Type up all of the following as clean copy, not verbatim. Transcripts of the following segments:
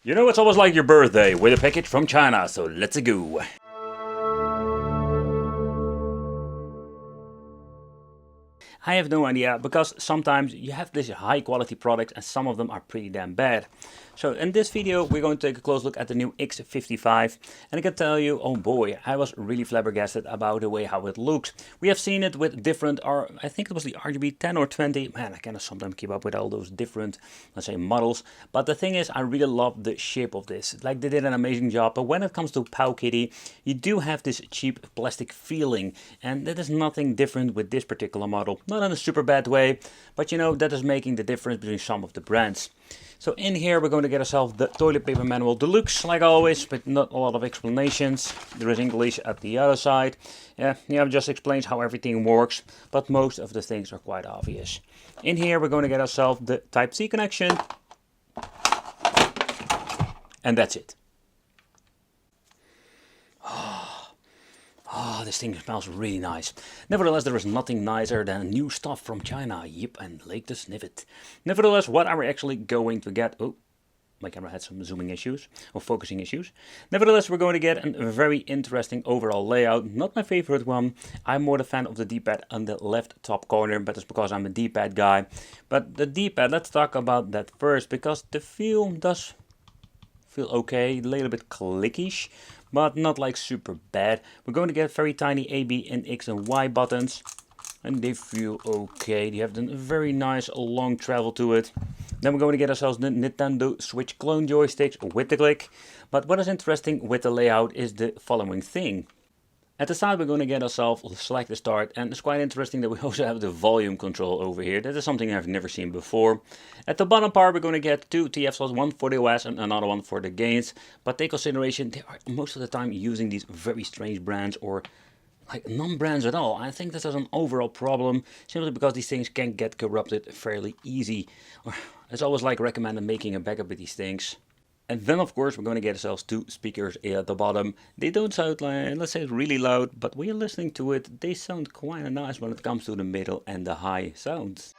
You know, it's almost like your birthday with a package from China, so let's go. I have no idea, because sometimes you have these high quality products and some of them are pretty damn bad. So in this video we're going to take a close look at the new X55, and I can tell you, oh boy, I was really flabbergasted about the way how it looks. We have seen it with different, I think it was the RGB 10 or 20, man I cannot sometimes keep up with all those different, let's say, models. But the thing is, I really love the shape of this, like they did an amazing job. But when it comes to Powkiddy, you do have this cheap plastic feeling, and that is nothing different with this particular model. Not in a super bad way, but you know, that is making the difference between some of the brands. So in here we're going to get ourselves the toilet paper manual deluxe, like always, but not a lot of explanations. There is English at the other side. Yeah, just explains how everything works, but most of the things are quite obvious. In here we're going to get ourselves the Type-C connection, and that's it. Oh, this thing smells really nice. Nevertheless, there is nothing nicer than new stuff from China. Yep, and like to sniff it. Nevertheless, what are we actually going to get? Oh, my camera had some zooming issues, or focusing issues. Nevertheless, we're going to get a very interesting overall layout. Not my favorite one. I'm more the fan of the D-pad on the left top corner, but it's because I'm a D-pad guy. But the D-pad, let's talk about that first, because the feel does feel okay, a little bit clickish, but not like super bad. We're going to get very tiny A, B, and X and Y buttons, and they feel okay. They have a very nice long travel to it. Then we're going to get ourselves the Nintendo Switch clone joysticks with the click. But what is interesting with the layout is the following thing. At the side we're going to get ourselves select the start, and it's quite interesting that we also have the volume control over here. That is something I've never seen before. At the bottom part we're going to get two TF slots, one for the OS and another one for the gains. But take consideration, they are most of the time using these very strange brands, or like non-brands at all. I think this is an overall problem, simply because these things can get corrupted fairly easy. It's always like recommended making a backup with these things. And then of course we're going to get ourselves two speakers at the bottom. They don't sound like, let's say, really loud, but when you're listening to it, they sound quite nice when it comes to the middle and the high sounds.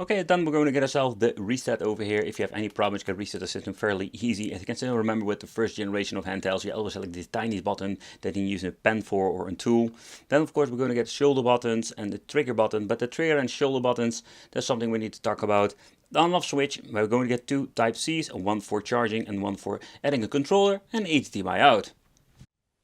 Okay, then we're going to get ourselves the reset over here. If you have any problems, you can reset the system fairly easy. As you can still remember with the first generation of handhelds, you always have like this tiny button that you can use a pen for or a tool. Then of course we're going to get shoulder buttons and the trigger button, but the trigger and shoulder buttons, that's something we need to talk about. The on-off switch, we're going to get two Type-Cs, one for charging and one for adding a controller and HDMI out.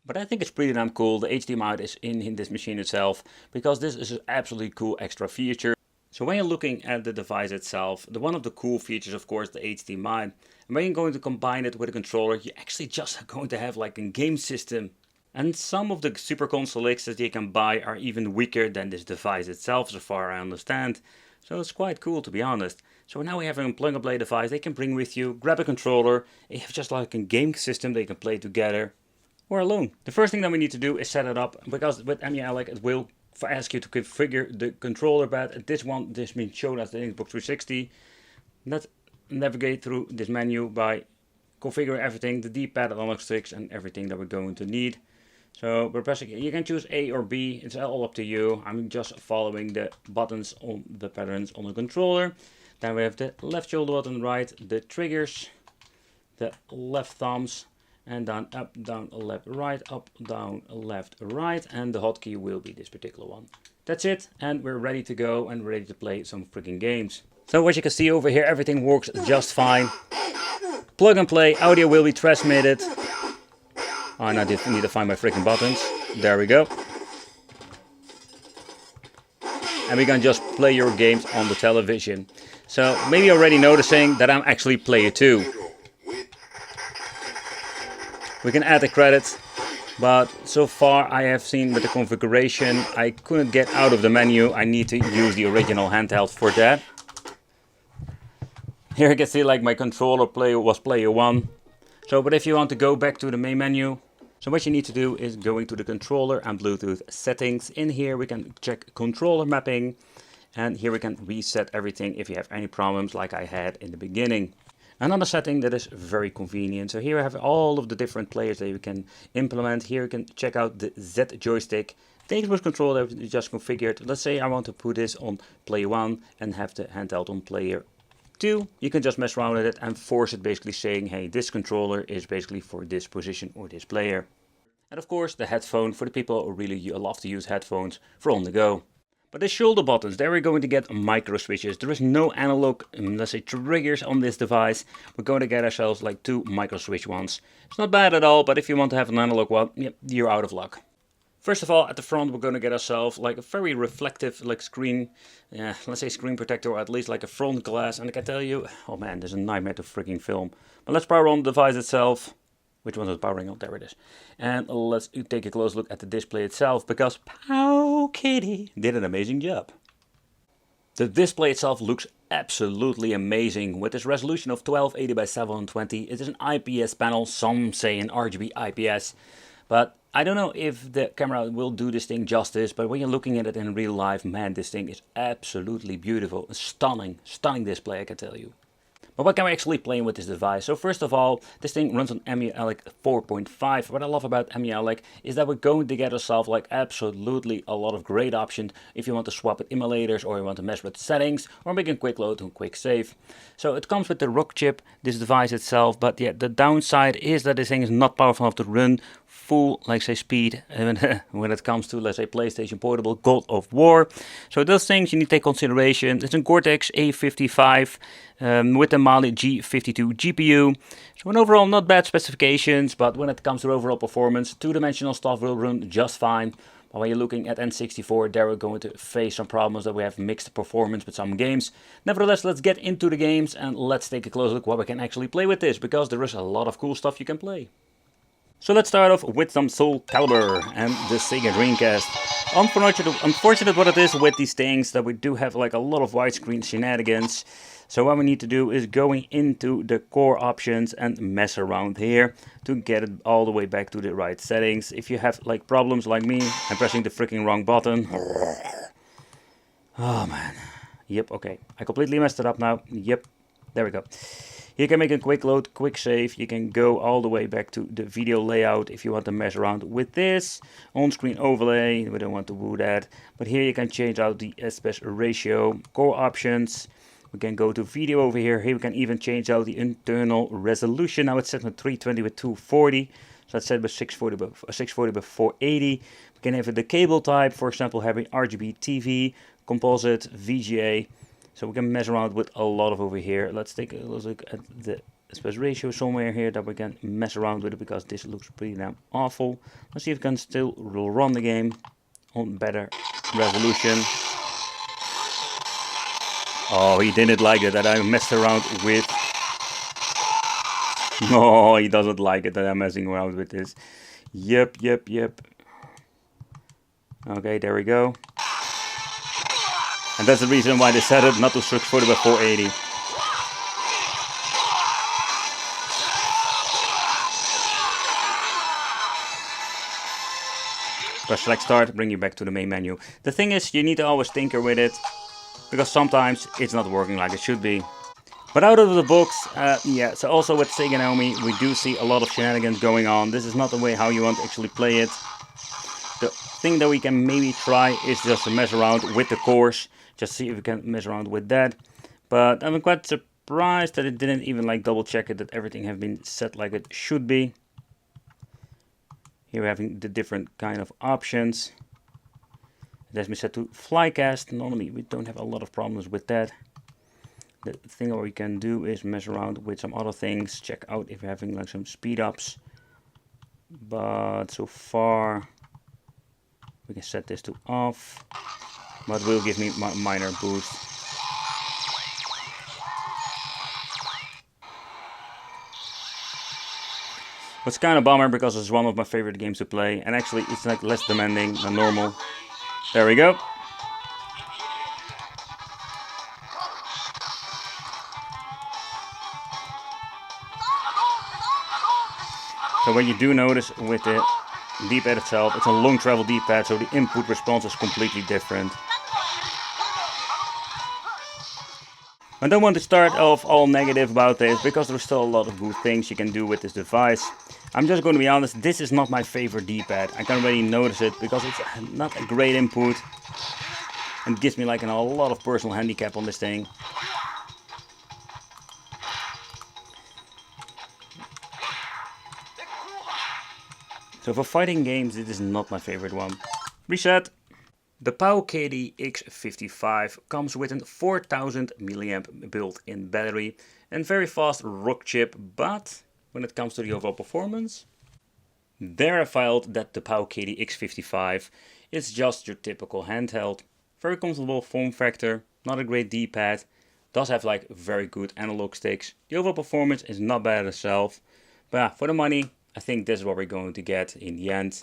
But I think it's pretty damn cool. The HDMI out is in this machine itself, because this is an absolutely cool extra feature. So when you're looking at the device itself, one of the cool features, of course, the HDMI. And when you're going to combine it with a controller, you're actually just going to have like a game system. And some of the Super Console X that you can buy are even weaker than this device itself, so far I understand. So it's quite cool, to be honest. So now we have a plug and play device they can bring with you, grab a controller, you have just like a game system they can play together or alone. The first thing that we need to do is set it up, because with Emulation it will ask you to configure the controller pad. This been shown as the Xbox 360. Let's navigate through this menu by configuring everything, the D-pad, analog sticks, and everything that we're going to need. So we're pressing, you can choose A or B, it's all up to you. I'm just following the buttons on the patterns on the controller. Then we have the left shoulder button, right, the triggers, the left thumbs, and then up, down, left, right, up, down, left, right, and the hotkey will be this particular one. That's it, and we're ready to go and ready to play some freaking games. So as you can see over here, everything works just fine. Plug and play, audio will be transmitted. Oh, and I need to find my freaking buttons. There we go. And we can just play your games on the television. So maybe you're already noticing that I'm actually player 2. We can add the credits, but so far I have seen with the configuration I couldn't get out of the menu. I need to use the original handheld for that. Here you can see like my controller was player 1. So but if you want to go back to the main menu, so what you need to do is go into the controller and Bluetooth settings. In here we can check controller mapping, and here we can reset everything if you have any problems like I had in the beginning. Another setting that is very convenient. So here I have all of the different players that you can implement. Here you can check out the Z joystick. The Xbox controller is just configured. Let's say I want to put this on player 1 and have the handheld on player 2. You can just mess around with it and force it, basically saying, hey, this controller is basically for this position or this player. And of course the headphone for the people who really love to use headphones for on the go. But the shoulder buttons, there we're going to get micro switches. There is no analog, let's say, triggers on this device. We're going to get ourselves like 2 micro switch ones. It's not bad at all, but if you want to have an analog one, yep, you're out of luck. First of all, at the front we're going to get ourselves like a very reflective like screen, let's say screen protector, or at least like a front glass. And I can tell you, oh man, there's a nightmare to freaking film. But let's power on the device itself. Which one is powering on? There it is. And let's take a close look at the display itself, because Powkiddy did an amazing job. The display itself looks absolutely amazing. With this resolution of 1280 by 720, it is an IPS panel, some say an RGB IPS. But I don't know if the camera will do this thing justice, but when you're looking at it in real life, man, this thing is absolutely beautiful. A stunning display, I can tell you. But what can we actually play with this device? So first of all, this thing runs on Emulation 4.5. What I love about Emulation is that we're going to get ourselves like absolutely a lot of great options if you want to swap with emulators, or you want to mess with settings, or make a quick load and quick save. So it comes with the rock chip, this device itself, but yeah, the downside is that this thing is not powerful enough to run full, like say, speed when it comes to, let's say, PlayStation Portable God of War. So those things you need to take consideration. It's a Cortex A55 with a Mali G52 GPU. So in overall, not bad specifications, but when it comes to overall performance, two-dimensional stuff will run just fine. But when you're looking at N64, there we're going to face some problems that we have mixed performance with some games. Nevertheless, let's get into the games and let's take a close look what we can actually play with this, because there is a lot of cool stuff you can play. So let's start off with some Soul Calibur and the Sega Dreamcast. Unfortunate what it is with these things, that we do have like a lot of widescreen shenanigans. So what we need to do is going into the core options and mess around here to get it all the way back to the right settings. If you have like problems like me, I'm pressing the freaking wrong button. Oh man. Yep, okay. I completely messed it up now. Yep, there we go. You can make a quick load, quick save. You can go all the way back to the video layout if you want to mess around with this. On-screen overlay, we don't want to do that. But here you can change out the aspect ratio, core options. We can go to video over here. Here we can even change out the internal resolution. Now it's set with 320 with 240. So that's set with 640 by 480. We can have the cable type, for example, having RGB TV, composite, VGA. So we can mess around with a lot of over here. Let's take a look at the aspect ratio somewhere here that we can mess around with it, because this looks pretty damn awful. Let's see if we can still run the game on better resolution. Oh, he didn't like it that I messed around with. No, he doesn't like it that I'm messing around with this. Yep. Okay, there we go. And that's the reason why they set it not to 640 by 480. Press select start, bring you back to the main menu. The thing is, you need to always tinker with it, because sometimes it's not working like it should be. But out of the box, yeah, so also with Sega Naomi, we do see a lot of shenanigans going on. This is not the way how you want to actually play it. The thing that we can maybe try is just to mess around with the cores. Just see if we can mess around with that. But I'm quite surprised that it didn't even like double check it, that everything have been set like it should be. Here we're having the different kind of options. It has been set to flycast. Normally we don't have a lot of problems with that. The thing that we can do is mess around with some other things. Check out if we're having like some speed ups. But so far we can set this to off. But will give me my minor boost. It's kind of bummer, because it's one of my favorite games to play, and actually it's like less demanding than normal. There we go. So what you do notice with the D-pad itself, it's a long travel D-pad, so the input response is completely different. I don't want to start off all negative about this, because there's still a lot of good things you can do with this device. I'm just going to be honest, this is not my favorite D-pad. I can already notice it because it's not a great input. And gives me like a lot of personal handicap on this thing. So for fighting games, it is not my favorite one. Reset! The Powkiddy X55 comes with a 4000 mAh built-in battery and very fast rock chip, but when it comes to the overall performance, there I felt that the Powkiddy X55 is just your typical handheld. Very comfortable form factor, not a great D-pad, does have like very good analog sticks. The overall performance is not bad itself, but for the money, I think this is what we're going to get in the end.